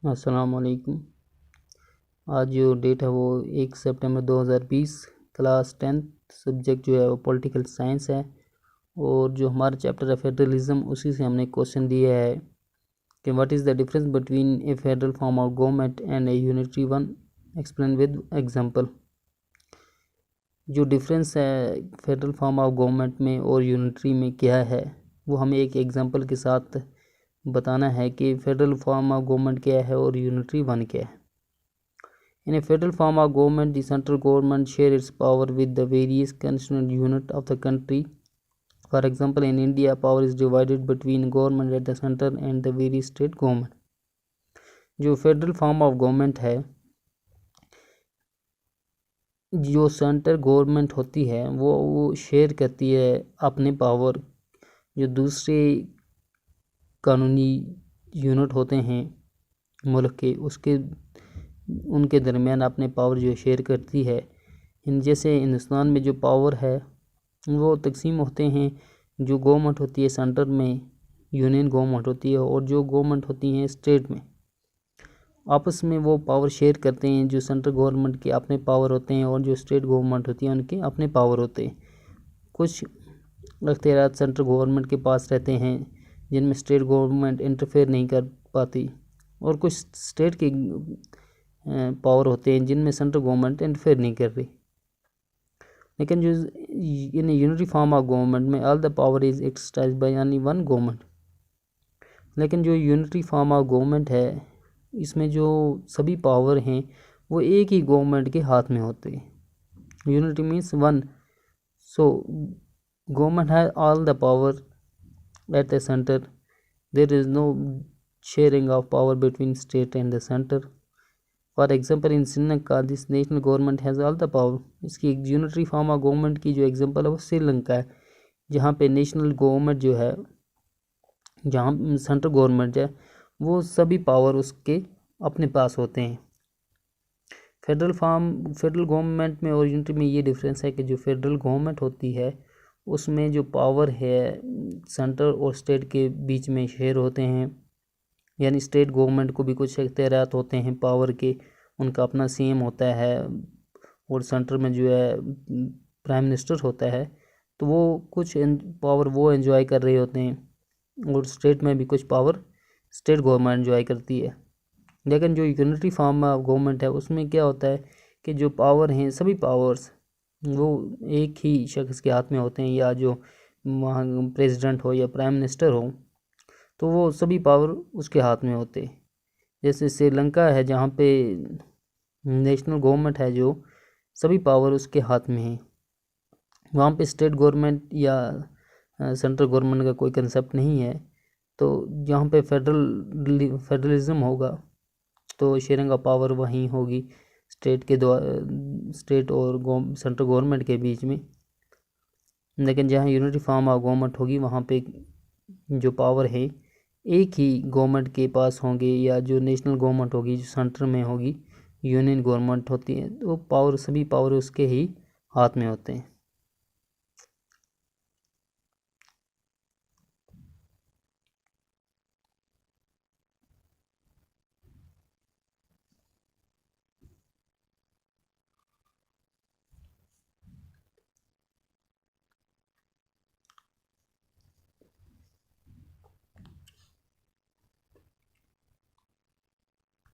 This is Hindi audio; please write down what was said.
अस्सलाम वालेकुम। आज जो डेट है वो 1 सितंबर 2020, क्लास 10th, सब्जेक्ट जो है वो पॉलिटिकल साइंस है। और जो हमारा चैप्टर है फेडरलिज्म, उसी से हमने क्वेश्चन दिया है कि what is the difference between A federal form of government and A unitary one, explain with example. जो डिफरेंस है फेडरल फॉर्म ऑफ गवर्नमेंट में और यूनिटरी में क्या है, वो हमें एक एग्जांपल के साथ बताना है कि फेडरल फॉर्म ऑफ गवर्नमेंट क्या है और यूनिटरी वन क्या है। In a federal form of government, the central government shares its power with the various constituent units of the country. For example, in India, power is divided between government at the center and the various state government. जो फेडरल फॉर्म ऑफ गवर्नमेंट है, जो सेंटर गवर्नमेंट होती है वो शेयर करती है अपने पावर जो दूसरे कानूनी यूनिट होते हैं मुल्क के, उसके उनके दरमियान अपने पावर जो शेयर करती है। जैसे हिंदुस्तान में जो पावर है वो तकसीम होते हैं। जो गवर्नमेंट होती है सेंटर में, यूनियन गवर्नमेंट होती है, और जो गवर्नमेंट होती हैं स्टेट में, आपस में वो पावर शेयर करते हैं। जो सेंट्रल गवर्नमेंट के अपने पावर होते हैं और जो स्टेट गवर्नमेंट होती है उनके अपने पावर होते हैं। कुछ अख्तियारात सेंट्रल गवर्नमेंट के पास रहते हैं जिनमें स्टेट गवर्नमेंट इंटरफेयर नहीं कर पाती, और कुछ स्टेट के पावर होते हैं जिनमें सेंट्रल गवर्नमेंट इंटरफेयर नहीं कर रही। लेकिन जो इन यूनिटरी फॉर्म ऑफ गवर्नमेंट में all the power is exercise by only one government. लेकिन जो यूनिटरी फॉर्म ऑफ गवर्नमेंट है, इसमें जो सभी पावर हैं वो एक ही गवर्नमेंट के हाथ में होते हैं। Unity means one, so government has all the power at the centre. There is no sharing of power between state and the centre. For example in Sri Lanka this national government has all the power. इसकी एक यूनिटरी फॉर्म ऑफ गवर्नमेंट की जो एग्जाम्पल है वो श्रीलंका है, जहाँ पे नेशनल गवर्नमेंट जो है, जहाँ सेंट्रल गवर्नमेंट है, वो सभी पावर उसके अपने पास होते हैं। फेडरल गवर्नमेंट में और यूनिटरी में ये डिफरेंस है कि जो फेडरल गवर्नमेंट होती है उसमें जो पावर है सेंटर और स्टेट के बीच में शेयर होते हैं। यानी स्टेट गवर्नमेंट को भी कुछ इख्तियारात होते हैं पावर के, उनका अपना सीएम होता है, और सेंटर में जो है प्राइम मिनिस्टर होता है, तो वो कुछ पावर वो एंजॉय कर रहे होते हैं, और स्टेट में भी कुछ पावर स्टेट गवर्नमेंट एंजॉय करती है। लेकिन जो यूनिटरी फॉर्म ऑफ गवर्नमेंट है उसमें क्या होता है कि जो पावर हैं, सभी पावर्स वो एक ही शख्स के हाथ में होते हैं, या जो वहाँ प्रेसिडेंट हो या प्राइम मिनिस्टर हो, तो वो सभी पावर उसके हाथ में होते हैं। जैसे श्रीलंका है जहाँ पे नेशनल गवर्नमेंट है, जो सभी पावर उसके हाथ में है। वहाँ पे स्टेट गवर्नमेंट या सेंट्रल गवर्नमेंट का कोई कंसेप्ट नहीं है। तो जहाँ पे फेडरलिज्म होगा तो शेयरिंग ऑफ पावर वहीं होगी स्टेट के स्टेट और सेंट्रल गवर्नमेंट के बीच में। लेकिन जहाँ यूनिटरी फॉर्म ऑफ गवर्नमेंट होगी वहाँ पे जो पावर है एक ही गवर्नमेंट के पास होंगे, या जो नेशनल गवर्नमेंट होगी जो सेंटर में होगी, यूनियन गवर्नमेंट होती है, तो पावर सभी पावर उसके ही हाथ में होते हैं।